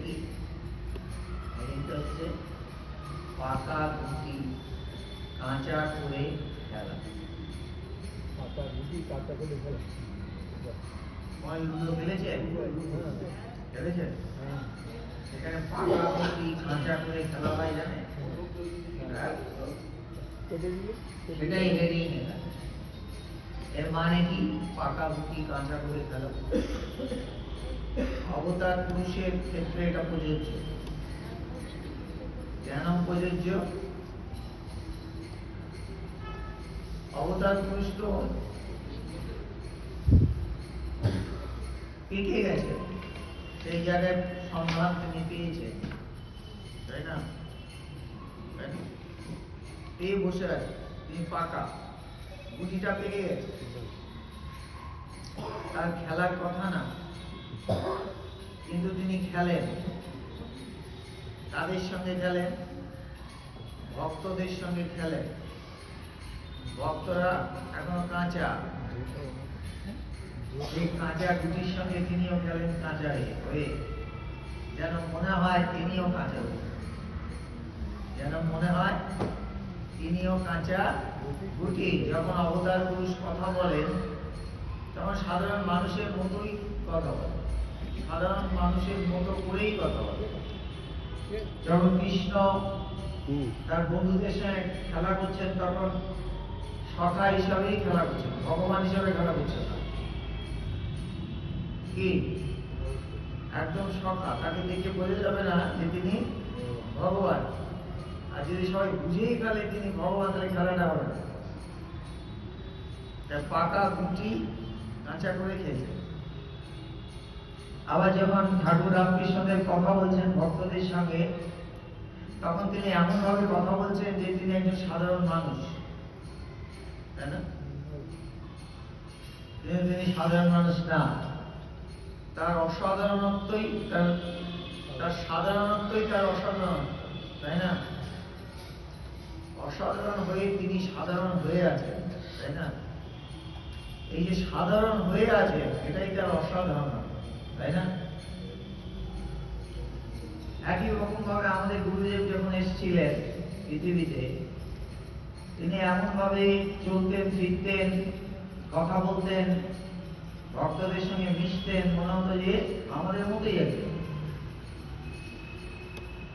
কি? হেডিংটা হচ্ছে পাকা গুটি কাঁচা করে খেলা। পাকা গুটি কাঁচা করে খেলা। লুডো খেলেছে? খেলেছে? এখানে পাকা গুটি কাঁচা করে খেলা হয় জানে? সেটাই হেডিং। এর মানে কি? পাকা গুটি কাঁচা করে খেলা। অবতার পুরুষের ক্ষেত্রে এটা প্রযোজ্য। কেন প্রযোজ্য? অবতার পুরুষ তো পেকে গেছে, সেই জায়গায় সন্ধান তিনি পেয়েছেন, তাই না? পেয়ে বসে আছে, তিনি পাকা, গুটিটা পেকে গেছে, তার খেলার কথা না, কিন্তু তিনি খেলেন। তাদের সঙ্গে খেলেন, ভক্তদের সঙ্গে খেলেন। ভক্তরা এখনো কাঁচা, সেই কাঁচা গুটির সঙ্গে তিনিও খেলেন কাঁচা হয়ে, যেন মনে হয় তিনিও কাঁচা, যেন মনে হয় তিনিও কাঁচা গুটি। যখন অবতার পুরুষ কথা বলেন তখন সাধারণ মানুষের মতোই কথা বলে, সাধারণ মানুষের মতো করেই কথা বলে। যখন কৃষ্ণ তার বন্ধুদের সঙ্গে খেলা করছেন তখন সখা হিসাবেই খেলা করছেন, ভগবান হিসাবে খেলা করছেন না। কি একদম সখা, তাকে দেখে বোঝা যাবে না যে তিনি ভগবান। আর যদি সবাই বুঝেই ফেলে তিনি ভগবান, তাহলে খেলাটা হবে না। পাকা গুটি কাঁচা করে খেয়েছে। আবার যখন ঠাকুর রামকৃষ্ণদেব কথা বলছেন ভক্তদের সঙ্গে, তখন তিনি এমন ভাবে কথা বলছেন যে তিনি একজন সাধারণ মানুষ, তাই না? তিনি সাধারণ মানুষ না, তার অসাধারণত্বই তার সাধারণত্বই তার অসাধারণ, তাই না? অসাধারণ হয়ে তিনি সাধারণ হয়ে আছেন, তাই না? এই যে সাধারণ হয়ে আছে এটাই তার অসাধারণ, তাই না? একই রকম ভাবে আমাদের গুরুদেব যখন এসেছিলেন পৃথিবীতে, তিনি এমন ভাবে চলতেন, ফিরতেন, কথা বলতেন, ভক্তদের সঙ্গে মিশতেন, মনে হতো যে আমাদের মতোই আছে।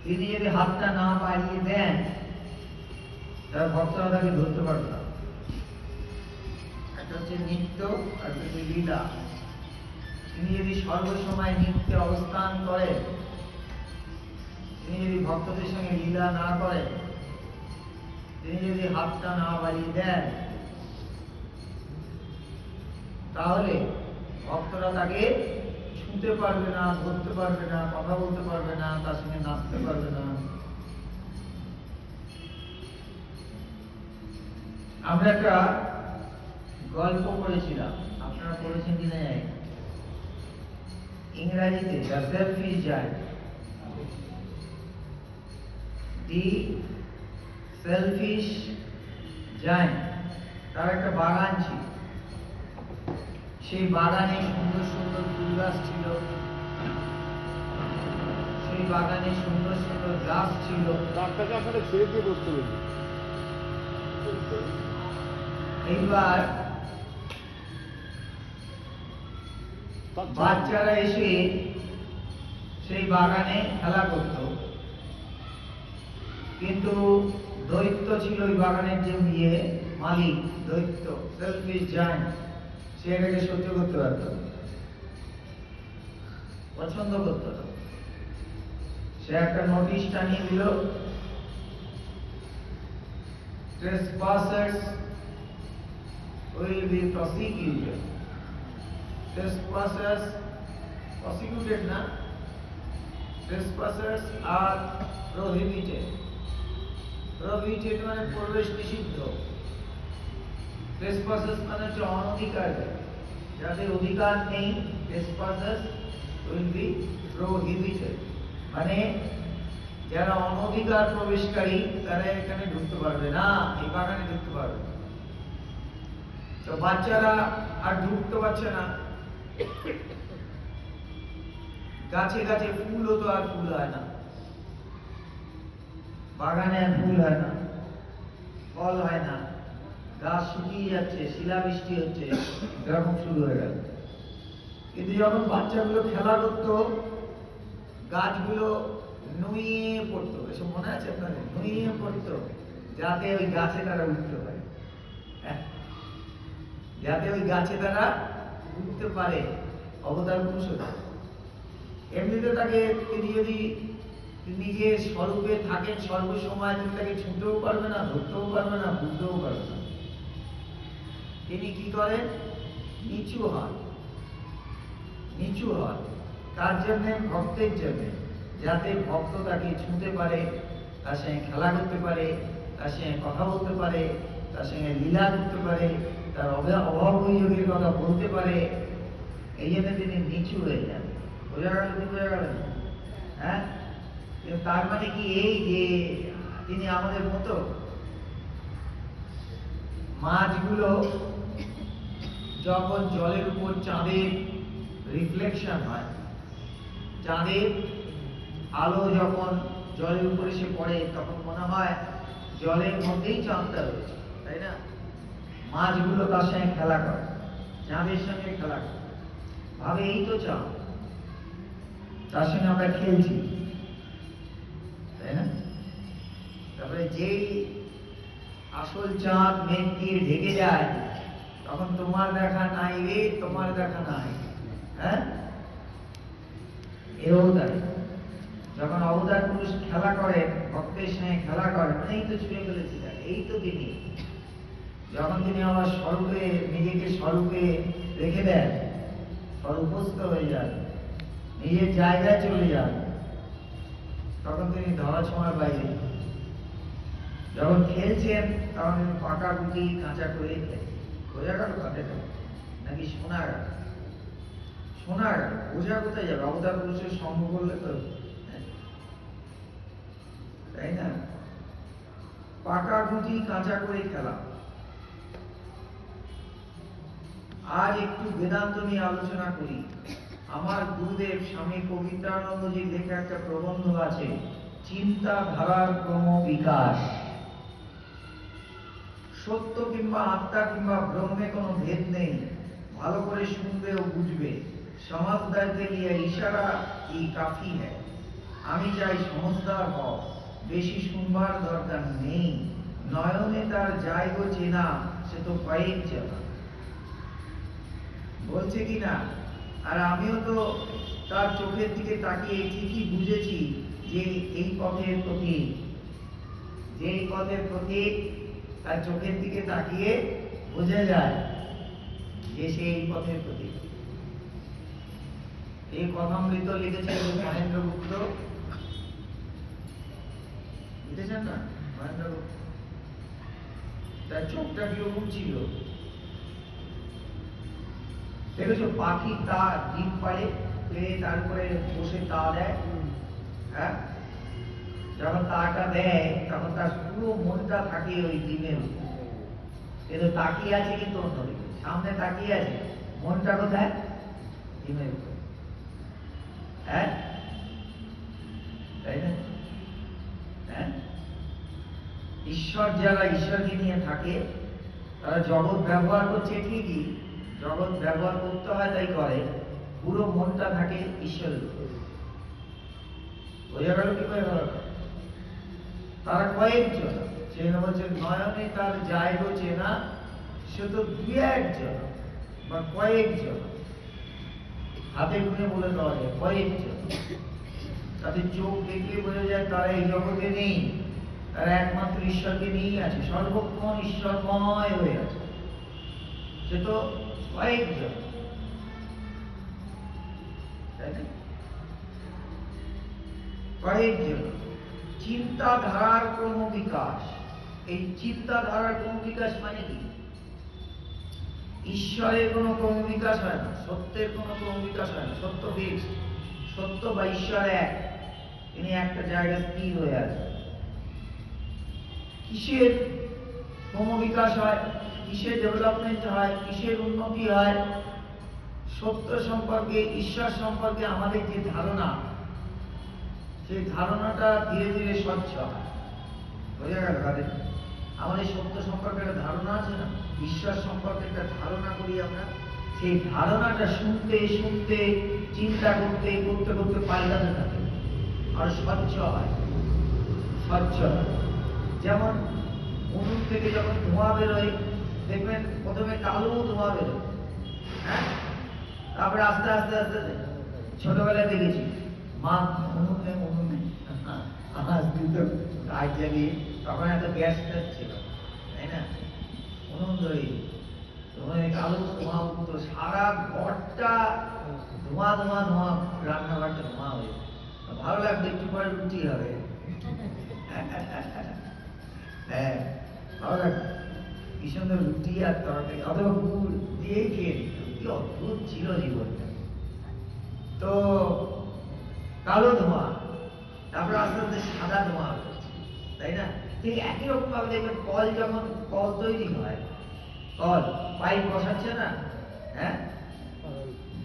তিনি যদি হাতটা না বাড়িয়ে দেন তারা ভক্তরা তাকে ধরতে পারবে না। একটা হচ্ছে নিত্য আর হচ্ছে লীলা। তিনি যদি সর্বসময় নিত্যে অবস্থান করেন, তিনি যদি ভক্তদের সঙ্গে লীলা না করেন, তিনি যদি হাতটা না বাড়িয়ে দেন, তাহলে ভক্তরা তাকে ছুঁতে পারবে না, ধরতে পারবে না, কথা বলতে পারবে না, তার সঙ্গে নাচতে পারবে না। আমরা একটা গল্প পড়েছিলাম, আপনারা পড়েছেন কিনা জানি না, ইংরাজিতে the selfish giant. The selfish giant, তার একটা বাগান ছিল, সেই বাগানে সুন্দর সুন্দর ফুল গাছ ছিল, সেই বাগানে সুন্দর সুন্দর গাছ ছিল। তারটাকে আসলে ছেড়ে দিয়ে বসতে হবে। এইবার বাচ্চারা এসে সেই বাগানে খেলা করত, কিন্তু দৈত্য ছিল ওই বাগানের যে মালিক, দৈত্য সেলফিশ জায়ান্ট, সে এটাকে সহ্য করতে পারত না, পছন্দ করত না। সে একটা নোটিশ টানিয়ে দিল, trespassers will be prosecuted. Trespassers prosecuted না, trespassers are prohibited. Prohibited মানে প্রবেশ নিষিদ্ধ। Trespassers মানে হচ্ছে অনধিকার, যাদের অধিকার নেই, trespassers will be prohibited, মানে যারা অনধিকার প্রবেশকারী তারা এখানে ঢুকতে পারবে না, এই বাগানে ঢুকতে পারবে না। তো বাচ্চারা আর ঢুকতে পারছে না, গাছে গাছে ফুল হতো আর ফুল হয় না, বাগানে আর ফুল হয় না, ফল হয় না, গাছ শুকিয়ে যাচ্ছে, শিলাবৃষ্টি হচ্ছে, এরকম শুরু হয়ে গেল। কিন্তু যখন বাচ্চাগুলো খেলা করতো, গাছগুলো নুয়ে পড়তো, এসব মনে আছে আপনাদের? নুয়ে পড়তো যাতে ওই গাছে তারা উঠতে পারে, হ্যাঁ, যাতে ওই গাছে তারা উঠতে পারে। অবতার পুরুষ হতো। এমনিতে তাকে তিনি যদি নিজের স্বরূপে থাকেন সর্বসময়, তুমি তাকে ছুঁতেও পারবে না, ধরতেও পারবে না, বুঝতেও পারবে না। তিনি কি করেন? নিচু হন, নিচু হন। কার জন্য? ভক্তের জন্য, যাতে ভক্ত তাকে ছুঁতে পারে, তার সঙ্গে খেলা করতে পারে, তার সঙ্গে কথা বলতে পারে, তার সঙ্গে লীলা করতে পারে, তার অভাব অভিযোগের কথা বলতে পারে। এই জন্য তিনি নিচু হয়ে যান। বোঝা গেল কি বোঝা গেল? হ্যাঁ, তার মানে কি এই যে তিনি আমাদের মতো? মাছগুলো যখন জলের উপর চাঁদের রিফ্লেকশন হয়, চাঁদের আলো যখন জলের উপরে এসে পড়ে, তখন মনে হয় জলের মধ্যেই চাঁদটা রয়েছে, তাই না? মাছগুলো তার সঙ্গে খেলা করে, চাঁদের সঙ্গে খেলা করে, ভাবে এই তো চাঁদ, তার সঙ্গে আমরা খেলছি, তাই না? তারপরে যেই আসল চাঁদ মেঘ দিয়ে ঢেকে যায়, তখন তোমার দেখা নাই রে, তোমার দেখা নাই। হ্যাঁ, এও তাই। যখন অবতার পুরুষ খেলা করে, ভক্তের সঙ্গে খেলা করে, এই তো ছুঁয়ে ফেলেছি, এই তো তিনি। যখন তিনি আমার স্বরূপে, নিজেকে স্বরূপে রেখে দেন, স্বরূপস্থ হয়ে যান, নিজের জায়গায় চলে যান, তখন তিনি ধরা ছোঁয়ার বাইরে। যখন খেলছেন, তখন পাকা গুটি কাঁচা করে খেলেন। বোঝা গেল কথাটা? নাকি শোনা গেল? শোনা গেল, বোঝা কোথায় যাবে? অবতার পুরুষের সঙ্গ করলে তো, তাই না? পাকা গুটি কাঁচা করে খেলা। আজ একটু বেদান্ত নিয়ে আলোচনা করি। আমার গুরুদেব স্বামী পবিত্রানন্দজির লেখা একটা প্রবন্ধ আছে, চিন্তাধারার ক্রম বিকাশ। সত্য কিংবা আত্মা কিংবা ব্রহ্মে কোনো ভেদ নেই, ভালো করে শুনবে ও বুঝবে। সমাজদার কে লিয়ে ইশারা ই কাফি হ্যায়। আমি চাই সমজদার হও, বেশি শুনবার দরকার নেই। নয়নে তার যায় গো চেনা, সে তো কয়েক জানা। বলছে কি না? আর আমিও তো তার চোখের দিকে তাকিয়ে ঠিকই বুঝেছি যে এই পথের প্রতীক, যে এই পথের প্রতীক, তার চোখের দিকে তাকিয়ে বোঝা যায় যে সে এই পথের প্রতীক। এই কথামৃত লিখেছেন মহেন্দ্র গুপ্ত, লিখেছেন না মহেন্দ্র গুপ্ত? তার চোখটা কিরকম ছিল দেখেছো? পাখি তা ডিম পাড়ে, পেয়ে তারপরে বসে তা দেয়। হ্যাঁ, যখন তাটা দেয়, তখন তার পুরো মনটা থাকে ওই ডিমের উপর। কিন্তু তাকিয়ে আছে কিন্তু অন্যদিকে, সামনে তাকিয়ে আছে, মনটা কোথায়? ডিমের উপর। হ্যাঁ, তাই না? হ্যাঁ, ঈশ্বর যারা ঈশ্বরকে নিয়ে থাকে, তারা জগৎ ব্যবহার করছে ঠিকই, জগৎ ব্যবহার করতে হয় তাই করে, পুরো মনটা থাকে ঈশ্বরের উপর। বোঝা গেল কি বোঝা গেল? তারা কয়েকজন, সেখানে বলছে নয়নে তার যায় গো চেনা, সে তো দুই একজন বা কয়েকজন, হাতে গুনে বলে দেওয়া যায় কয়েকজন। তাদের চোখ দেখলে বোঝা যায় তারা এই জগতে নেই, তারা একমাত্র ঈশ্বরকে নিয়েই আছে, সর্বক্ষণ ঈশ্বরময় হয়ে আছে। সে তো কয়েকজন, তাই না? কয়েকজন। চিন্তাধারার ক্রম বিকাশ। এই চিন্তাধারার ক্রম বিকাশ মানে কি? ঈশ্বরের কোনো ক্রম বিকাশ হয় না, সত্যের কোনো ক্রম বিকাশ হয় না। সত্য ফিক্সড, সত্য বা ঈশ্বর এক, তিনি একটা জায়গায় স্থির হয়ে আছে। কিসের ক্রম বিকাশ হয়, কিসের ডেভেলপমেন্ট হয়, কিসের উন্নতি হয়? সত্য সম্পর্কে, ঈশ্বর সম্পর্কে আমাদের যে ধারণা, সেই ধারণাটা ধীরে ধীরে স্বচ্ছ হয়। বোঝা গেল কাদের? আমাদের সত্য সম্পর্কে একটা ধারণা আছে না, ঈশ্বর সম্পর্কে একটা ধারণা করি আমরা, সেই ধারণাটা শুনতে শুনতে চিন্তা করতে করতে করতে পাল্টাতে থাকে আর স্বচ্ছ হয়, স্বচ্ছ হয়। যেমন উনুন থেকে যখন ধোঁয়া বেরোয়, দেখবেন প্রথমে কালো ধোঁয়া বেরোয়, হ্যাঁ, তারপরে আস্তে আস্তে আস্তে ছোটবেলায় দেখেছি মা উনুনে আওয়াজ দিত আগ জ্বালিয়ে, তখন এত গ্যাস ট্যাস ছিল, তাই না? উনুন ধরে তোমার কালো ধোঁয়া উঠতো, সারা ঘরটা ধোঁয়া ধোঁয়া ধোঁয়া, রান্নাঘরটা ধোঁয়া হয়ে ভালো লাগতো। একটু পরে রুটি হবে, হ্যাঁ ভালো লাগতো, কি সুন্দর রুটি আর তরকারি, অথবা গুড় দিয়েই খেয়ে নিত। কি অদ্ভুত ছিল জীবনটা। তো কালো ধোঁয়া, তারপরে আস্তে আস্তে সাদা ধোঁয়া হচ্ছে, তাই না? ঠিক একই রকম ভাবে দেখবেন কল, যখন কল তৈরি হয়, কল পাইপ বসাচ্ছে না, হ্যাঁ,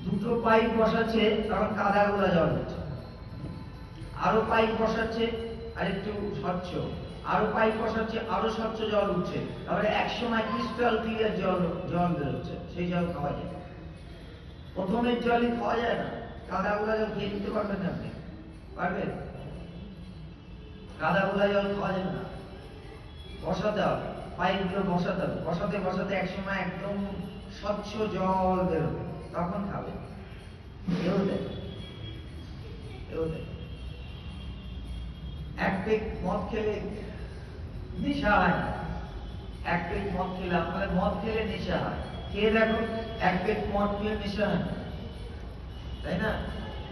দুটো পাইপ বসাচ্ছে, তখন কাদা গোলা জল হচ্ছে, আরো পাইপ বসাচ্ছে আর একটু স্বচ্ছ, আরো পাইপ বসাচ্ছে আরো স্বচ্ছ জল উঠছে, তারপরে একসময় ক্রিস্টাল ক্লিয়ার জল জল বেরোচ্ছে, সেই জল খাওয়া যায়। প্রথমের জলই খাওয়া যায় না, কাদা গোলা জল খেয়ে নিতে পারবেন না আপনি? পারবেন? কাদা গোলা জল খাওয়া যাবে না, বসাতে হবে, পাইপগুলো বসাতে হবে, বসাতে বসাতে একসময় একদম স্বচ্ছ জল বেরোবে, তখন খাবে। এও দেয়, এও দেয়। এক পেক মদ খেলে নেশা হয় না, এক পেক মদ খেলে, আপনাদের মদ খেলে নেশা হয়, খেয়ে দেখো এক পেক মদ খেলে নেশা হয় না, তাই না?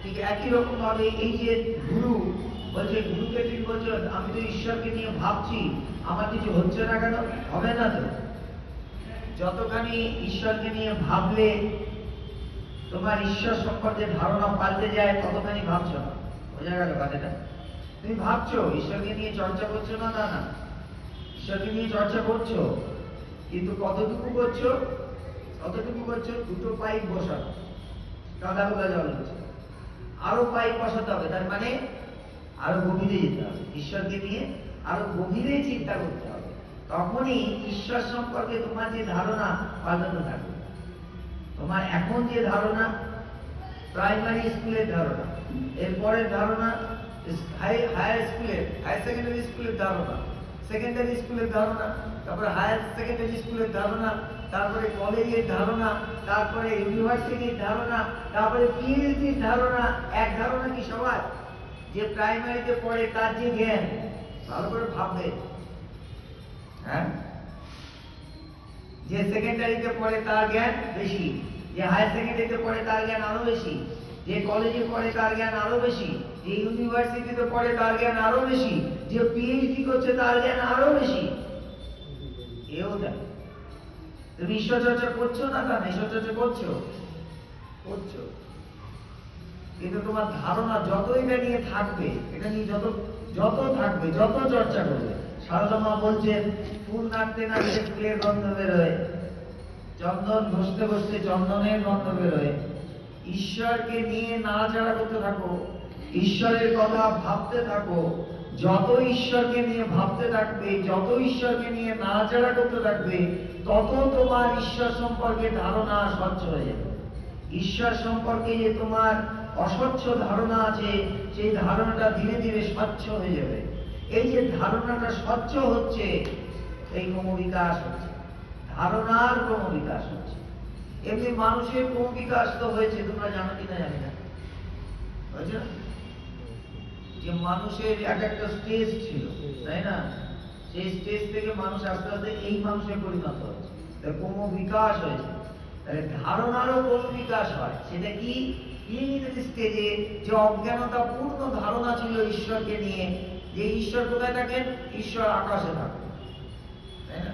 ঠিক একই রকম ভাবে এই যে গুরু বলছে, গুরুকে ঠিক বলছো, আমি তো ঈশ্বরকে নিয়ে ভাবছি, আমার কিছু হচ্ছে না কেন? হবে না তো। যতখানি ঈশ্বরকে নিয়ে ভাবলে তোমার ঈশ্বর সম্পর্কে ধারণা পাল্টে যায়, ততখানি ভাবছো না। বোঝা গেল কথাটা? তুমি ভাবছো, ঈশ্বরকে নিয়ে চর্চা করছো না, না না, ঈশ্বরকে নিয়ে চর্চা করছো, কিন্তু কতটুকু করছো? কতটুকু করছো? দুটো পাইপ বসানো, কাদা গোলা জল হচ্ছে, আরো পাইপ বসাতে হবে, তার মানে আরো গভীরে যেতে হবে, ঈশ্বরকে নিয়ে আরো গভীরে চিন্তা করতে হবে, তখনই ঈশ্বর সম্পর্কে তোমার যে ধারণা পাল্টাতে থাকবে। তোমার এখন যে ধারণা, প্রাইমারি স্কুলের ধারণা, এরপরের ধারণা হায়ার স্কুলের, হায়ার সেকেন্ডারি স্কুলের ধারণা, সেকেন্ডারি স্কুলের ধারণা, তারপরে হায়ার সেকেন্ডারি স্কুলের ধারণা, তারপরে কলেজের ধারণা, তারপরে ইউনিভার্সিটির ধারণা, তারপরে পিএইচডির ধারণা। এক ধারণা কি সবার? যে প্রাইমারিতে পড়ে তার যে জ্ঞান, ভালো করে ভাববে, হ্যাঁ, যে সেকেন্ডারিতে পড়ে তার জ্ঞান বেশি, যে হায়ার সেকেন্ডারিতে পড়ে তার জ্ঞান আরো বেশি, যে কলেজে পড়ে তার জ্ঞান আরো বেশি, যে ইউনিভার্সিটিতে পড়ে তার জ্ঞান আরো বেশি, যে পিএইচডি করছে তার জ্ঞান আরো বেশি। এও দেখ, তুমি ঈশ্বর চর্চা করছো না? তা ঈশ্বর চর্চা করছো, করছো, কিন্তু তোমার ধারণা যত এটা নিয়ে থাকবে, এটা নিয়ে যত যত থাকবে, যত চর্চা করবে। সারদা মা বলছেন, ফুল নাড়তে নাড়তে ফুলের গন্ধ বেরোয়, চন্দন ঘষতে ঘষতে চন্দনের গন্ধ বেরোয়। ঈশ্বরকে নিয়ে নাড়াচাড়া করতে থাকো, ঈশ্বরের কথা ভাবতে থাকো, যত ঈশ্বরকে নিয়ে ভাবতে থাকবে, যত ঈশ্বরকে নিয়ে নাড়াচাড়া করতে থাকবে, তত তোমার ঈশ্বর সম্পর্কে ধারণা স্বচ্ছ হয়ে যাবে। ঈশ্বর সম্পর্কে যে তোমার অস্বচ্ছ ধারণা আছে, সেই ধারণাটা ধীরে ধীরে স্বচ্ছ হয়ে যাবে। এই যে ধারণাটা স্বচ্ছ হচ্ছে, এই ক্রমবিকাশ হচ্ছে, ধারণার ক্রমবিকাশ হচ্ছে। এমনি মানুষের ক্রমবিকাশ তো হয়েছে, তোমরা জানো কিনা জানি না, বুঝছো? যে মানুষের এক একটা স্টেজ ছিল, তাই না? সেই স্টেজ থেকে মানুষ আস্তে আস্তে এই মানুষের পরিণত হচ্ছে, ক্রমবিকাশ হয়েছে। তাহলে ধারণারও ক্রমবিকাশ হয়। সেটা কি? ইনিশিয়াল স্টেজে যে অজ্ঞানতা পূর্ণ ধারণা ছিল ঈশ্বরকে নিয়ে, যে ঈশ্বর কোথায় থাকেন? ঈশ্বর আকাশে থাকেন, তাই না?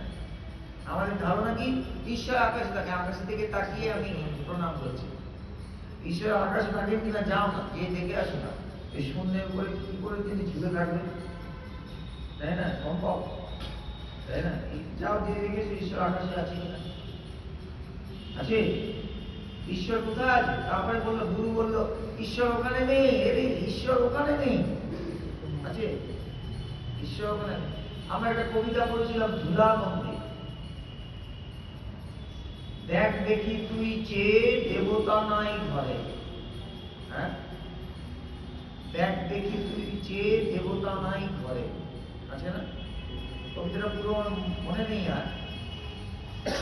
আমাদের ধারণা কি? ঈশ্বর আকাশে থাকে, আকাশে থেকে তাকিয়ে আমি প্রণাম করছি। ঈশ্বর আকাশে থাকেন কিনা যাও না, গিয়ে দেখে আসো না, এই শূন্যের উপরে কি করে তিনি ঝুলে থাকবেন, তাই না? সম্ভব, তাই না? যাও দিয়ে দেখেছো ঈশ্বর আকাশে আছে কিনা? আছে? ঈশ্বর কোথায় আছে? তারপরে বললো, গুরু বললো ঈশ্বর ওখানে নেই। এরে ঈশ্বর ওখানে নেই, আছে ঈশ্বর ওখানে নেই। আমরা একটা কবিতা পড়েছিলাম, ধুলা মন্দির। দেখ দেখি তুই চেয়ে দেবতা নাই ঘরে। হ্যাঁ, দেখ দেখি তুই চেয়ে দেবতা নাই ঘরে, আছে না? কবিতাটা পুরো মনে নেই আর।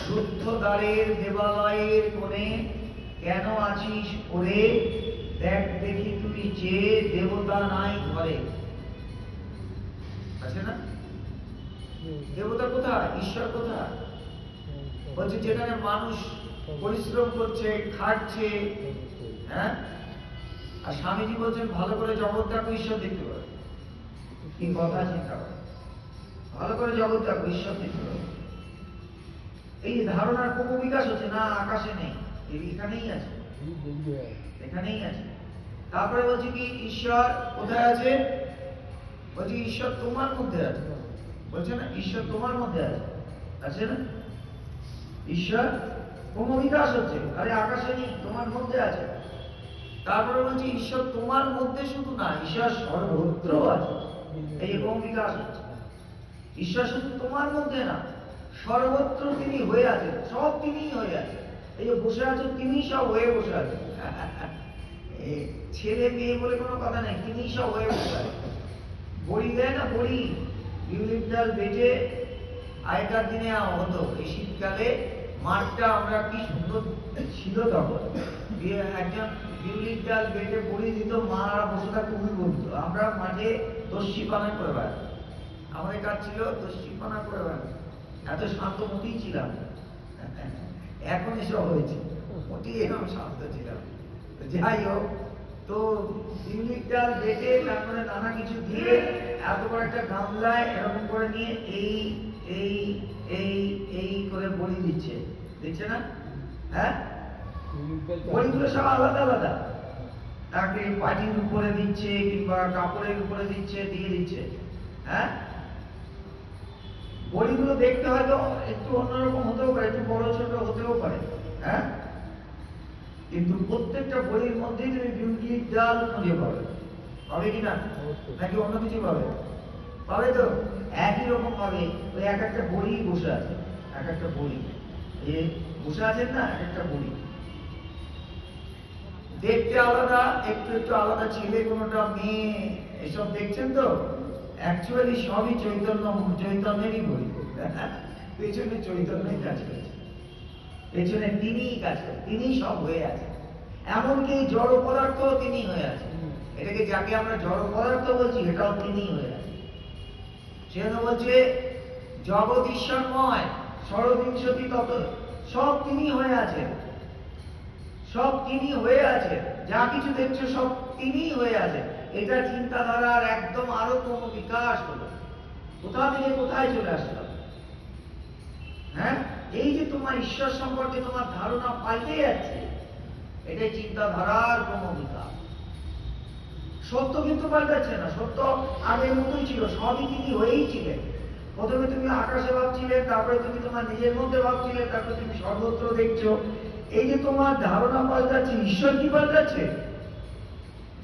রুদ্ধ দ্বারের দেবালয়ের কোণে কেন আছিস ওরে? দেখ দেখি তুই চেয়ে দেবতা নাই ঘরে, আছে না? দেবতা কোথায়? ঈশ্বর কোথায়? বলছে যেখানে মানুষ পরিশ্রম করছে, খাটছে। হ্যাঁ, আর স্বামীজি বলছেন ভালো করে জগৎ দেখো, ঈশ্বর দেখতে পাবে। কি কথা চিন্তা করে, ভালো করে জগৎ দেখো, ঈশ্বর দেখতে পাবে। এই ধারণার ক্রমবিকাশ হচ্ছে না, আকাশে নেই, এখানেই আছে, এখানেই আছে। তারপরে বলছি কি ঈশ্বর কোথায় আছে? বলছি ঈশ্বর তোমার মধ্যে আছে। বলছে না ঈশ্বর তোমার মধ্যে আছে, আছে না? ঈশ্বর ক্রমবিকাশ হচ্ছে, আরে আকাশে নেই, তোমার মধ্যে আছে। তারপরে বলছি ঈশ্বর তোমার মধ্যে শুধু না, ঈশ্বর সর্বত্র আছে। এই ক্রমবিকাশ হচ্ছে, ঈশ্বর শুধু তোমার মধ্যে না, সর্বত্র তিনি হয়ে আছেন, সব তিনিই হয়ে আছে। এই যে বসে আছেন, তিনি সব হয়ে বসে আছেন। ছেলে মেয়ে বলে কোনো কথা নেই, তিনি সব হয়ে বসে আছেন। বড়ি দেয় না, বড়ি বিউলির ডাল বেটে আগেকার দিনে হতো। এই শীতকালে মাঠটা আমরা কি সুন্দর ছিল তখন, একজন বিউলির ডাল বেটে বড়ি দিত, মারা বসে থাকতো, খুবই বলতো। আমরা মাঠে দস্যিপানা করে বেড়াতাম, আমাদের কাজ ছিল দস্যিপানা করে বেড়াতাম। এত শান্তমতি ছিলাম, এখন এসব হয়েছে, মোটি এরকম শান্ত ছিলাম। যাই হোক, তো বিউলির ডাল বেটে তারপরে নানা কিছু দিয়ে এত বড় একটা গামলায় এরকম করে নিয়ে এই এই এই এই করে বড়ি দিচ্ছে, দিচ্ছে না? হ্যাঁ, বড়িগুলো সব আলাদা আলাদা, তাকে পাটির উপরে দিচ্ছে কিংবা কাপড়ের উপরে দিচ্ছে, দিয়ে দিচ্ছে। হ্যাঁ, বড়িগুলো দেখতে হয়তো একটু অন্যরকম হতেও পারে, একটু বড় ছোট হতেও পারে। হ্যাঁ, কিন্তু প্রত্যেকটা বড়ির মধ্যেই তুমি বিউলির ডাল খুঁজে পাবে, পাবে কিনা? নাকি অন্য কিছু পাবে? পাবে তো। একই রকম ভাবে ওই এক একটা বড়ি বসে আছে, এক একটা বড়ি বসে আছেন না, এক একটা বড়ি দেখতে আলাদা, একটু একটু আলাদা, ছেলে কোনোটা মেয়ে, এসব দেখছেন তো। অ্যাকচুয়ালি সবই চৈতন্যেরই বই। পেছনে চৈতন্যই কাজ করছে, পেছনে তিনিই কাজ করে, তিনি সব হয়ে আছে। এমনকি জড় পদার্থ তিনি হয়ে আছে। এটাকে যাকে আমরা জড় পদার্থ বলছি, এটাও তিনি হয়ে আছে। সেজন্য বলছে জগৎ ঈশ্বরময়, ষড়বিংশতি তত, সব তিনি হয়ে আছেন, সব তিনি হয়ে আছে। যা কিছু দেখছো সব তিনি হয়ে আছে। এটা চিন্তাধারার একদম আরো ক্রম বিকাশ হলো। কোথা থেকে কোথায় চলে আসলো? হ্যাঁ, এই যে তোমার ঈশ্বর সম্পর্কে তোমার ধারণা পাল্টে যাচ্ছে, এটাই চিন্তাধারার ক্রম বিকাশ। সত্য কিন্তু পাল্টাচ্ছে না, সত্য আগের মতোই ছিল, সবই তিনি হয়েই ছিলেন। প্রথমে তুমি আকাশে ভাবছিলে, তারপরে তুমি তোমার নিজের মধ্যে ভাবছিলে, তারপরে তুমি সর্বত্র দেখছো। এই যে তোমার ধারণা পাল্টাচ্ছে, ঈশ্বর কি পাল্টাচ্ছে?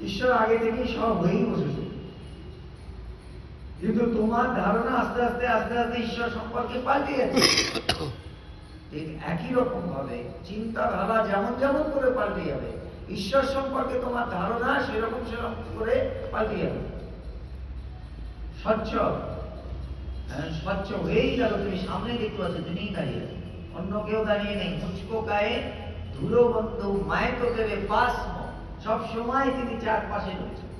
ঈশ্বর আগে থেকেই সব হয়েই বসেছে, কিন্তু তোমার ধারণা আস্তে আস্তে আস্তে আস্তে ঈশ্বর সম্পর্কে পাল্টে যাচ্ছে। ঠিক একই রকম ভাবে চিন্তাধারা যেমন যেমন করে পাল্টে যাবে, ঈশ্বর সম্পর্কে তোমার ধারণা সেরকম সেরকম করে পাল্টে যাবে। স্বচ্ছ স্বচ্ছ হয়েই গেল, তুমি সামনে দেখতে পাচ্ছ, তিনিই দাঁড়িয়ে আছেন, অন্য কেউ দাঁড়িয়ে নেই। মুচকো গায়ে ধুলো বন্ধু মায় তো দেবে পাস, সব সময় তিনি চারপাশে রয়েছেন,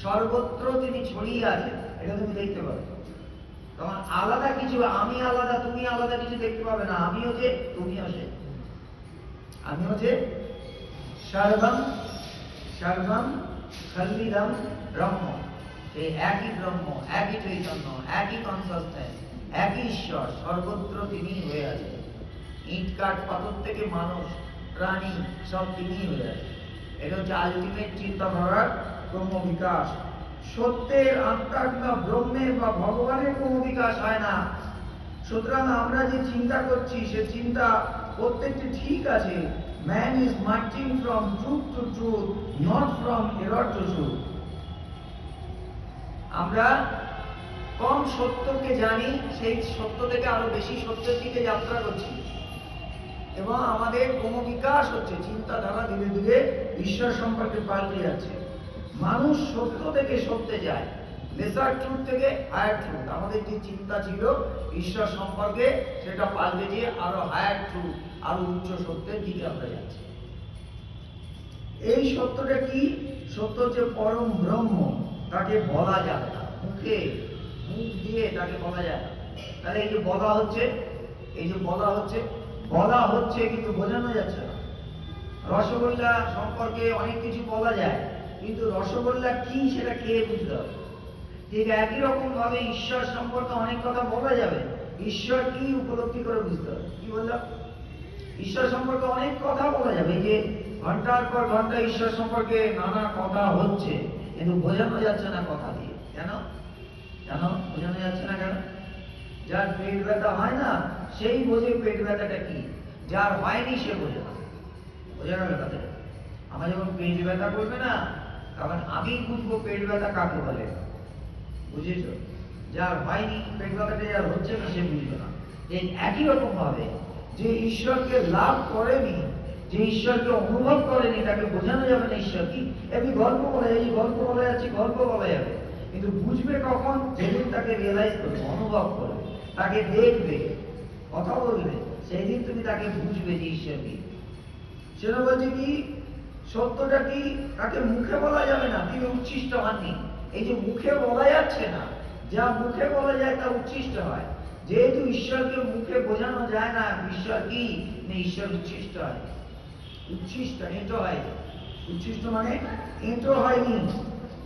সর্বত্র তিনি ছড়িয়ে আছেন। এটা তুমি দেখতে পাবে। তোমার আলাদা কিছু, আমি আলাদা তুমি আলাদা কিছু দেখতে পাবে না। আমিও যে, তুমিও সে, আমিও যে, সর্বম সর্বম খল্লিদম ব্রহ্ম, সেই একই ব্রহ্ম, একই চৈতন্য, একই কনসাসনেস, একই ঈশ্বর, সর্বত্র তিনি হয়ে আছেন। ইট কাঠ পাথর থেকে মানুষ প্রাণী সব তিনি হয়ে আছেন। এটা হচ্ছে আলটিমেট চিন্তাধারার ক্রম বিকাশ। সত্যের, আত্মার বা ব্রহ্মের বা ভগবানের ক্রম বিকাশ হয় না। সুতরাং আমরা যে চিন্তা করছি, সে চিন্তা প্রত্যেকটি ঠিক আছে, man is marching from truth to truth, not from error to truth. আমরা কম সত্যকে জানি, সেই সত্য থেকে আরো বেশি সত্যের দিকে যাত্রা করছি এবং আমাদের ক্রমবিকাশ হচ্ছে, চিন্তাধারা ধীরে ধীরে ঈশ্বর সম্পর্কে পাল্টে যাচ্ছে। মানুষ সত্য থেকে সত্যে যায়, লেসার ট্রুথ থেকে হায়ার ট্রুথ। আমাদের যে চিন্তা ছিল ঈশ্বর সম্পর্কে, সেটা পাল্টে গিয়ে আরো হায়ার ট্রুথ, আরো উচ্চ সত্যের দিকে আমরা যাচ্ছি। এই সত্যটা কি? সত্য হচ্ছে পরম ব্রহ্ম, তাকে বলা যাবে না, মুখ দিয়ে তাকে বলা যায় না। তাহলে এই যে বলা হচ্ছে, বলা হচ্ছে কিন্তু বোঝানো যাচ্ছে না। রসগোল্লা সম্পর্কে অনেক কিছু বলা যায়, কিন্তু রসগোল্লা কি সেটা খেয়ে বুঝতে হবে। ঠিক একই রকম ভাবে ঈশ্বর সম্পর্কে অনেক কথা বলা যাবে, ঈশ্বর কি উপলব্ধি করে বুঝতে হবে। কি বললাম? ঈশ্বর সম্পর্কে অনেক কথা বলা যাবে, এই যে ঘন্টার পর ঘন্টা ঈশ্বর সম্পর্কে নানা কথা হচ্ছে, কিন্তু বোঝানো যাচ্ছে না কথা দিয়ে। কেন বোঝানো যাচ্ছে না? কেন? যার পেট ব্যথা হয় না, সেই বোঝে পেট ব্যথাটা কি, যার হয়নি সে বোঝে না। বোঝা গেল কথা? আমার যখন পেট ব্যথা করবে না, তখন আমি বুঝবো পেট ব্যথা কাকে বলে। বুঝেছ? যার হয়নি, পেট ব্যথাটা যার হচ্ছে না, সে বুঝবে না। এই একই রকম ভাবে যে ঈশ্বরকে লাভ করেনি, যে ঈশ্বরকে অনুভব করেনি, তাকে বোঝানো যাবে না ঈশ্বর কি। এমনি গল্প বলে যাচ্ছি, গল্প বলা যাবে, কিন্তু বুঝবে কখন? যেদিন তাকে রিয়েলাইজ করবে, অনুভব করবে, তাকে দেখবে, কথা বলবে, সেই দিন তুমি তাকে বুঝবে যে ঈশ্বর কি। সেটা বলছে কি, সত্যটা কি তাকে মুখে বলা যাবে না, তিনি উচ্ছিষ্ট হননি। এই যে মুখে বলা যাচ্ছে না, যা মুখে বলা যায় তা উচ্ছিষ্ট হয়। যেহেতু ঈশ্বরকে মুখে বোঝানো যায় না ঈশ্বর কি, ঈশ্বর উচ্ছিষ্ট হয়। উচ্ছিষ্ট এঁটো হয়, উচ্ছিষ্ট মানে এঁটো হয়নি।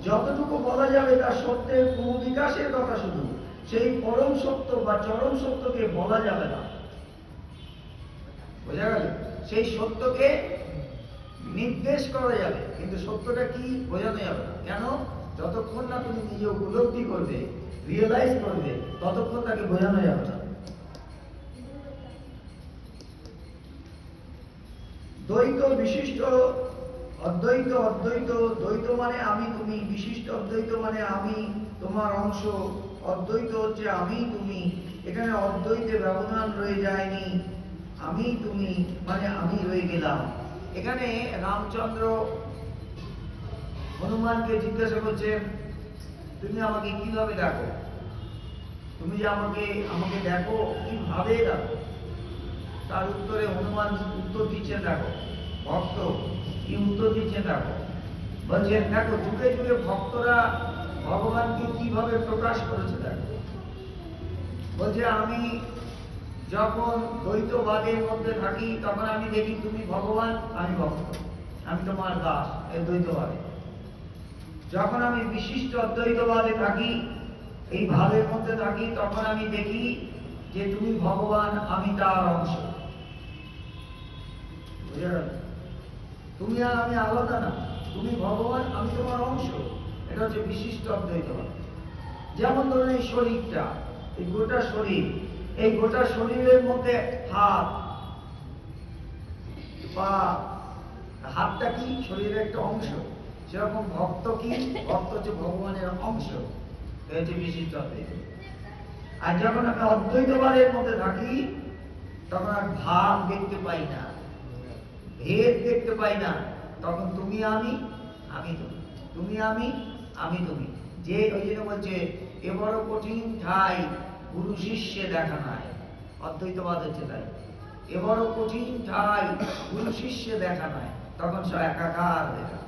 যতটুকু বলা যাবে তার সত্যের ক্রমবিকাশের কথা, শুধু সেই পরম সত্য বা চরম সত্যকে বলা যাবে না। বোঝা গেল? সেই সত্যকে নির্দেশ করা যাবে, কিন্তু সত্যটা কি বোঝানো যাবে না। কেন? যতক্ষণ না তুমি নিজে উপলব্ধি করবে, রিয়েলাইজ করবে, ততক্ষণ তাকে বোঝানো যাবে না। দ্বৈত বিশিষ্ট, অদ্বৈত অদ্বৈত, দ্বৈত মানে আমি তুমি, বিশিষ্ট অদ্বৈত মানে আমি তোমার অংশ, অদ্বৈত হচ্ছে আমি তুমি। এখানে অদ্বৈতে ব্যবধান রয়ে যায়নি, আমি তুমি মানে আমি রয়ে গেলাম। এখানে রামচন্দ্র হনুমানকে জিজ্ঞাসা করছেন, তুমি আমাকে কিভাবে দেখো? তুমি যে আমাকে দেখো, কিভাবে দেখো? তার উত্তরে হনুমান উত্তর দিচ্ছেন, দেখো ভক্ত কি উত্তর দিচ্ছেন, দেখো বলছেন, দেখো যুগে যুগে ভক্তরা ভগবানকে কিভাবে প্রকাশ করেছে। দেখো বলছে, আমি যখন দ্বৈতবাদের মধ্যে থাকি, তখন আমি দেখি তুমি ভগবান, আমি ভক্ত, আমি তোমার দাস, এই দ্বৈতবাদে। যখন আমি বিশিষ্ট অদ্বৈতবাদে থাকি, এই ভাবের মধ্যে থাকি, তখন আমি দেখি যে তুমি ভগবান, আমি তার অংশ। তুমি আর আমি আলাদা না, তুমি ভগবান, আমি তোমার অংশ। এটা হচ্ছে বিশিষ্ট অদ্বৈতবাদ। যেমন ধরুন এই শরীরটা, এই গোটা শরীর, এই গোটা শরীরের মধ্যে হাত পা, হাতটা কি শরীরের একটা অংশ, সেরকম ভক্ত কি, ভক্ত হচ্ছে ভগবানের অংশ। এটা হচ্ছে বিশিষ্ট অদ্বৈত। আর যখন আমি অদ্বৈতবাদের মধ্যে থাকি, তখন আর ভাব দেখতে পাই না, ভেদ দেখতে পাই না, তখন তুমি আমি, আমি তুমি, তুমি আমি, আমি তুমি। যে ওই জন্য বলছে, এ বড় কঠিন ঠাই গুরু শিষ্যে দেখা নাই। অদ্বৈতবাদ হচ্ছে তাই, এ বড় কঠিন ঠাই গুরু শিষ্যে দেখা নাই, তখন সব একাকার দেখা।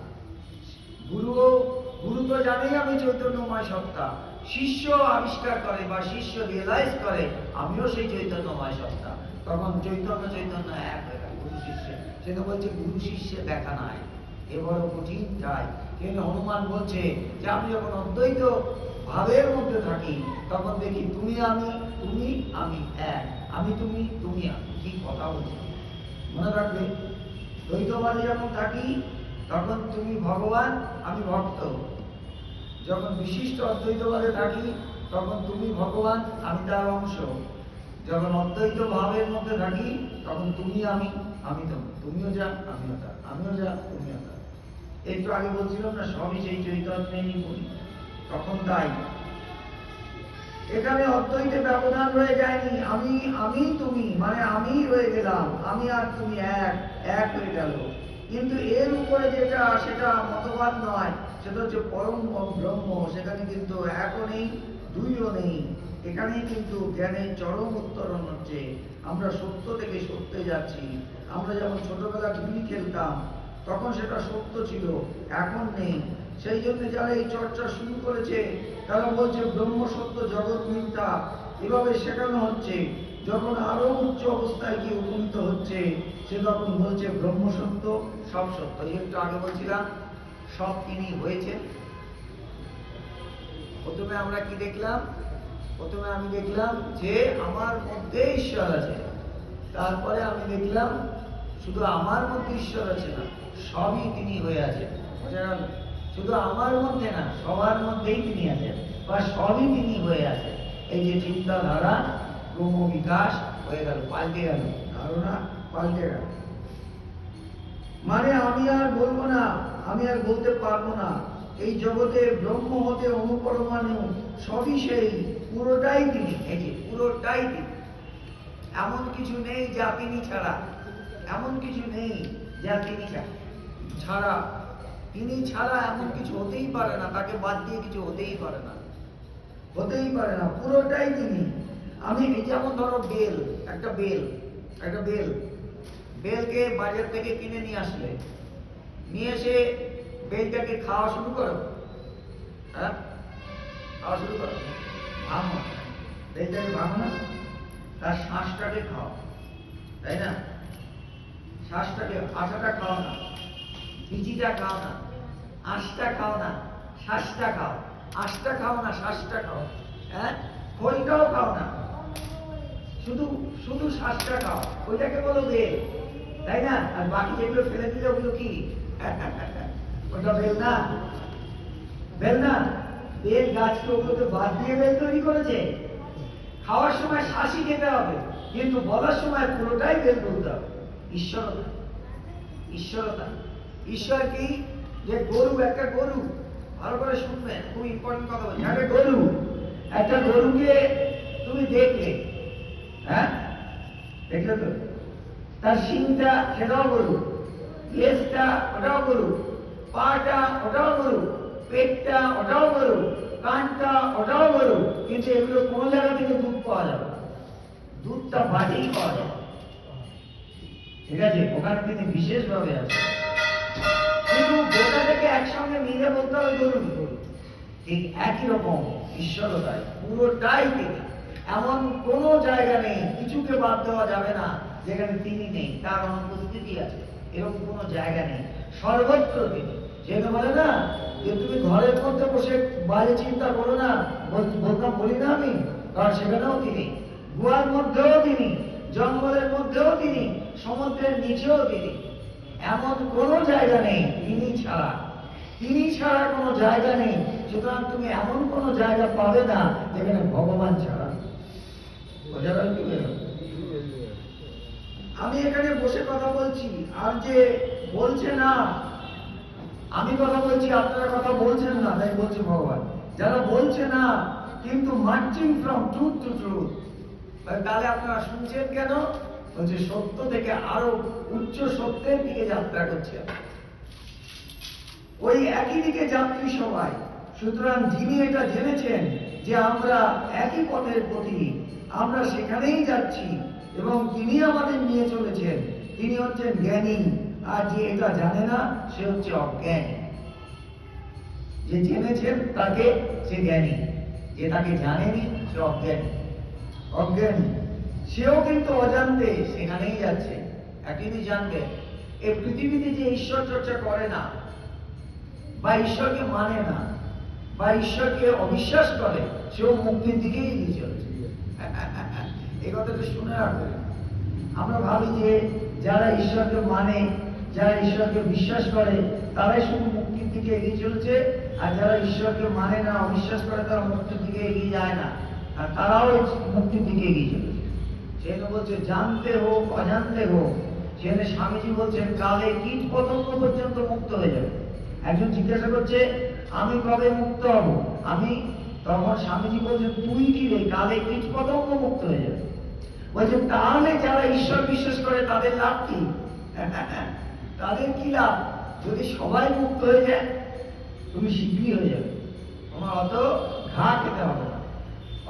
গুরু তো জানেই আমি চৈতন্যময় সত্তা, শিষ্য আবিষ্কার করে বা শিষ্য রিয়েলাইজ করে আমিও সেই চৈতন্যময় সত্তা, তখন চৈতন্য এক হয়ে গেল গুরু শিষ্যে। সেটা বলছে গুরু শিষ্যে দেখা নাই, এ বড় কঠিন ঠাই। কিন্তু হনুমান বলছে যে আমি যখন অদ্বৈত ভাবের মধ্যে থাকি, তখন দেখি তুমি আমি, তুমি আমি এক, আমি তুমি, তুমি আমি। কি কথা বলছি মনে রাখবে, দ্বৈতবাদে যখন থাকি তখন তুমি ভগবান, আমি ভক্ত। যখন বিশিষ্ট অদ্বৈতবাদে থাকি, তখন তুমি ভগবান, আমি তার অংশ। যখন অদ্বৈত ভাবের মধ্যে থাকি তখন তুমি আমি, আমি তুমি, তুমিও যা আমিও তা, আমিও যা তুমিও তা। একটু আগে বলছিলাম না সবই সেই চৈতন্যেরই বলি, তখন তাই। এখানে অদ্বৈতে ব্যবধান রয়ে যায়নি, আমি আমি তুমি, মানে আমি রয়ে গেলাম, আমি আর তুমি এক, এক হয়ে গেল। কিন্তু এর উপরে যেটা সেটা মতবাদ নয়, সেটা হচ্ছে পরম ব্রহ্ম। সেখানে কিন্তু একও নেই, দুইও নেই। এখানেই কিন্তু জ্ঞানের চরম উত্তরণ হচ্ছে। আমরা সত্য থেকে সত্যে যাচ্ছি। আমরা যেমন ছোটবেলা গুলি খেলতাম, তখন সেটা সত্য ছিল, এখন নেই। সেই জন্য যারা এই চর্চা শুরু করেছে তারা বলছে ব্রহ্ম সত্য, জগৎ মিথ্যা, এভাবে শেখানো হচ্ছে। যখন আরো উচ্চ অবস্থায় গিয়ে উপনীত হচ্ছে, সে তখন বলছে ব্রহ্ম সত্য, সব সত্য। একটু আগে বলছিলাম সব তিনি হয়েছে। প্রথমে আমরা কি দেখলাম? প্রথমে আমি দেখলাম যে আমার মধ্যে ঈশ্বর আছে। তারপরে আমি দেখলাম শুধু আমার মধ্যে ঈশ্বর আছে না, সবই তিনি হয়ে আছেন। শুধু আমার মধ্যে না, সবার মধ্যেই তিনি আছেন, বা সবই তিনি হয়ে আছেন। এই যে চিন্তাধারা ক্রম বিকাশ হয়ে গেল, পাল্টে গেল, ধারণা পাল্টে গেল। মানে আমি আর বলবো না, আমি আর বলতে পারবো না এই জগতে ব্রহ্ম হতে অনুপরমাণু সবই সেই, পুরোটাই তিনি। এই যে পুরোটাই তিনি, এমন কিছু নেই যা তিনি ছাড়া, এমন কিছু নেই যা তিনি ছাড়া। তিনি ছাড়া এমন কিছু হতেই পারে না, তাকে বাদ দিয়ে কিছু হতেই পারে না, হতেই পারে না, পুরোটাই তিনি। আমি যেমন ধরো বেল, একটা বেল, বেলকে বাজার থেকে কিনে নিয়ে আসলে, নিয়ে এসে বেলটাকে খাওয়া শুরু করো, হ্যাঁ খাওয়া শুরু করো, ভাঙো বেলটাকে, ভাঙো না, তার শ্বাসটাকে খাও, তাই না? শ্বাসটাকে, আঠাটা খাও না, বিচিটা খাও না, আঁশটা খাও না, শ্বাসটা খাও, আঁশটা খাও না, শ্বাসটা খাও, হ্যাঁ খোলটাও খাও না, শুধু শুধু শ্বাসটা খাও, ওইটাকে বলো বেল, তাই না? আর বাকি যেগুলো ফেলে দিলে ওগুলো কি? ওটা বেল না, বেল না। বেল গাছকে ওগুলোকে বাদ দিয়ে বেল তৈরি করেছে। খাওয়ার সময় শ্বাসই খেতে হবে, কিন্তু বলার সময় পুরোটাই বেল বলতে হবে। ঈশ্বরতা, ঈশ্বরতা। ঈশ্বর কি? যে গরু, একটা গরু, ভালো করে শুনবেন, খুব ইম্পর্টেন্ট কথা বলছি। একটা গরু, একটা গরুকে তুমি দেখলে, হ্যাঁ দেখলে তো, তার শিংটা সেটাও গরু, লেজটা ওটাও গরু, পাটা ওটাও গরু, পেটটা ওটাও গরু, কানটা ওটাও গরু। কিন্তু এগুলো কোনো জায়গা থেকে দুধ পাওয়া যাবে না, দুধটা বাড়িই পাওয়া যাবে, ঠিক আছে? ওখানে তিনি বিশেষভাবে আছে। কিন্তু গোটা থেকে একসঙ্গে মিলে বলতে হবে গরু, ঠিক একই রকম ঈশ্বরতাই, পুরোটাই তিনি। এমন কোনো জায়গা নেই, কিছুকে বাদ দেওয়া যাবে না যেখানে তিনি নেই, তার অনুপস্থিতি আছে, এরকম কোনো জায়গা নেই, সর্বত্র তিনি। যেটা বলে না যে তুমি ঘরের মধ্যে বসে বাইরে চিন্তা করো না, বলতাম বলি না আমি, কারণ সেখানেও তিনি, গুহার মধ্যেও তিনি, জঙ্গলের মধ্যেও তিনি, সমুদ্রের নিচেও তিনি। এমন কোনো জায়গা নেই তিনি ছাড়া, তিনি ছাড়া কোনো জায়গা নেই। সুতরাং তুমি এমন কোনো জায়গা পাবে না যেখানে ভগবান ছাড়া। আমি এখানে বসে কথা বলছি, আর যে বলছে না আমি কথা বলছি, আপনারা কথা বলছেন না, তাই বলছে ভগবান। যারা বলছে না কিন্তু marching from truth two truth, তাহলে আপনারা শুনছেন কেন? বলছে সত্য থেকে আরো উচ্চ সত্যের দিকে যাত্রা করছে, ওই একই দিকে যাত্রী সবাই। সুতরাং যিনি এটা জেনেছেন যে আমরা একই পথের প্রতি, আমরা সেখানেই যাচ্ছি এবং তিনি আমাদের নিয়ে চলেছেন, তিনি হচ্ছেন জ্ঞানী। আর যে এটা জানে না সে হচ্ছে অজ্ঞানী। যে জেনেছেন তাকে সে জ্ঞানী, যে তাকে জানেনি সে অজ্ঞানী। অজ্ঞানী সেও কিন্তু অজান্তে সেখানেই যাচ্ছে। একদিনই জানবে এই পৃথিবীতে যে ঈশ্বর চর্চা করে না, বা ঈশ্বরকে মানে না, বা ঈশ্বরকে অবিশ্বাস করে, সেও মুক্তির দিকেই এগিয়ে চলেছে। এই কথাটা শুনে রাখবে। আমরা ভাবি যে যারা ঈশ্বরকে মানে, যারা ঈশ্বরকে বিশ্বাস করে, তারাই শুধু মুক্তির দিকে এগিয়ে চলেছে, আর যারা ঈশ্বরকে মানে না, অবিশ্বাস করে, তারা মুক্তির দিকে এগিয়ে যায় না, আর তারাও মুক্তির দিকে এগিয়ে চলেছে। সেজন্য বলছে জানতে হোক অজান্তে হোক, সেজন্য স্বামীজি বলছেন কালে কীট পতঙ্গ পর্যন্ত মুক্ত হয়ে যাবে। একজন জিজ্ঞাসা করছে আমি কবে মুক্ত হব, তখন স্বামীজি বলছেন তুই কি রে, কালে কীট পতঙ্গ মুক্ত হয়ে যাবে। বলছে তাহলে যারা ঈশ্বর বিশ্বাস করে তাদের লাভ কি? তাদের কি লাভ? যদি সবাই মুক্ত হয়ে যায় তুমি শিগগিরই হয়ে যাবে, তোমার অত ঘা খেতে হবে না,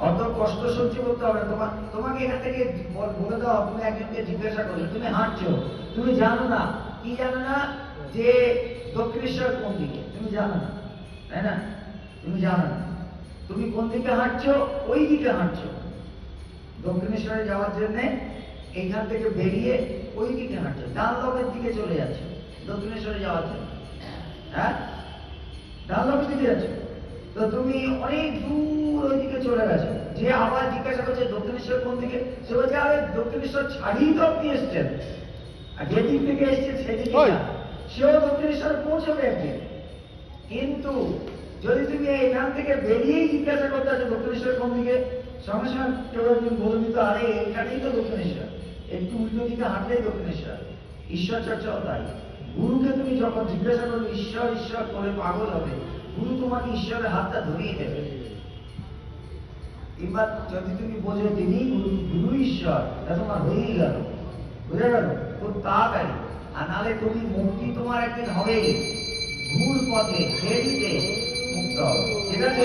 অত কষ্ট সহ্য করতে হবে না। তোমাকে এখান থেকে বলে দাও, তুমি একজনকে জিজ্ঞাসা করলে তুমি হাঁটছো, তুমি জানো না, কি জানো না যে দক্ষিণেশ্বর কোন দিকে, তুমি জানো না, তাই না? তুমি জানো না, তুমি কোন দিকে হাঁটছো, ওই দিকে হাঁটছো। দক্ষিণেশ্বরে যাওয়ার জন্য এইখান থেকে বেরিয়ে ওই দিকে হাঁটছো, ডানলপের দিকে চলে যাচ্ছে দক্ষিণেশ্বরে যাওয়ার জন্য। হ্যাঁ, ডানলপের দিকে যাচ্ছ, তো তুমি অনেক দূর ওই দিকে চলে গেছো। যে আবার জিজ্ঞাসা করছে দক্ষিণেশ্বর কোন দিকে, সে বলছে আরে দক্ষিণেশ্বর ছাড়িয়ে তো আপনি এসছেন, আর যেদিক থেকে এসছেন সেদিকে না, সেও দক্ষিণেশ্বরে পৌঁছবে একদিন। কিন্তু যদি তুমি এখান থেকে বেরিয়েই জিজ্ঞাসা করতে আছো দক্ষিণেশ্বর কোন দিকে, সঙ্গে সঙ্গে কেউ একদিন বলে দিত আরে এখানেই তো দক্ষিণেশ্বর, একটু উল্টো দিকে হাঁটলেই দক্ষিণেশ্বর। ঈশ্বর চর্চাও তাই। গুরুকে তুমি যখন জিজ্ঞাসা করবে ঈশ্বর ঈশ্বর করে পাগল হবে, গুরু তোমাকে ঈশ্বরের হাতটা ধরিয়ে দেবে। এবার যদি তুমি বোঝো তিনি গুরু ঈশ্বর, তা তোমার হয়েই গেল, বুঝে গেল খুব তাড়াতাড়ি। আর নাহলে তুমি মুক্তি তোমার একদিন হবেই, ভুল পথে দেরিতে মুক্ত হবে। ঠিক আছে?